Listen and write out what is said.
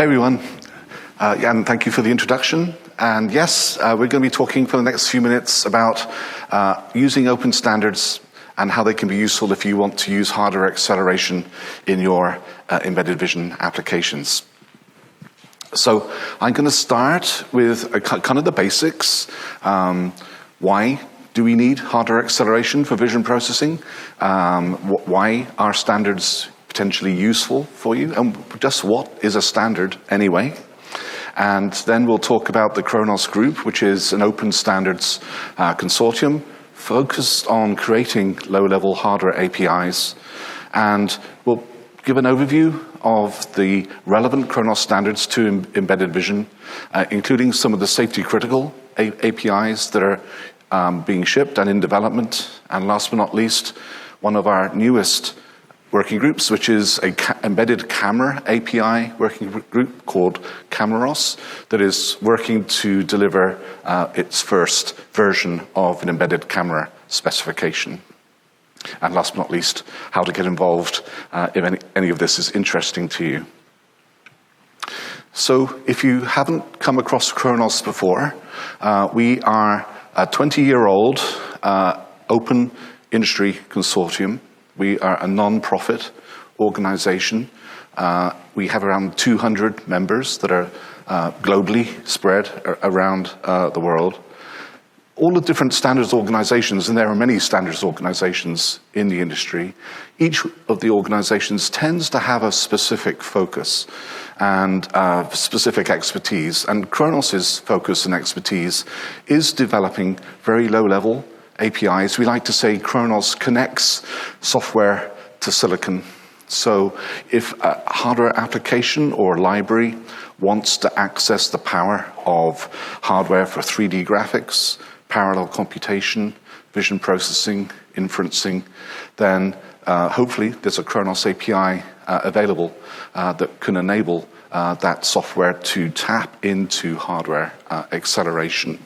Hey everyone, and thank you for the introduction. And yes, we're going to be talking for the next few minutes about using open standards and how they can be useful if you want to use hardware acceleration in your embedded vision applications. So I'm going to start with kind of the basics. Why do we need hardware acceleration for vision processing? Why are standards potentially useful for you, and just what is a standard anyway? And then we'll talk about the Khronos group, which is an open standards consortium focused on creating low-level hardware APIs. And we'll give an overview of the relevant Khronos standards to embedded vision, including some of the safety-critical APIs that are being shipped and in development. And last but not least, one of our newest working groups, which is an embedded camera API working group called Khronos, that is working to deliver its first version of an embedded camera specification. And last but not least, how to get involved if any of this is interesting to you. So if you haven't come across Khronos before, we are a 20-year-old open industry consortium. We are a non-profit organization. We have around 200 members that are globally spread around the world. All the different standards organizations, and there are many standards organizations in the industry, each of the organizations tends to have a specific focus and specific expertise. And Khronos' focus and expertise is developing very low-level APIs. We like to say Khronos connects software to silicon. So if a hardware application or library wants to access the power of hardware for 3D graphics, parallel computation, vision processing, inferencing, then hopefully there's a Khronos API available that can enable that software to tap into hardware acceleration.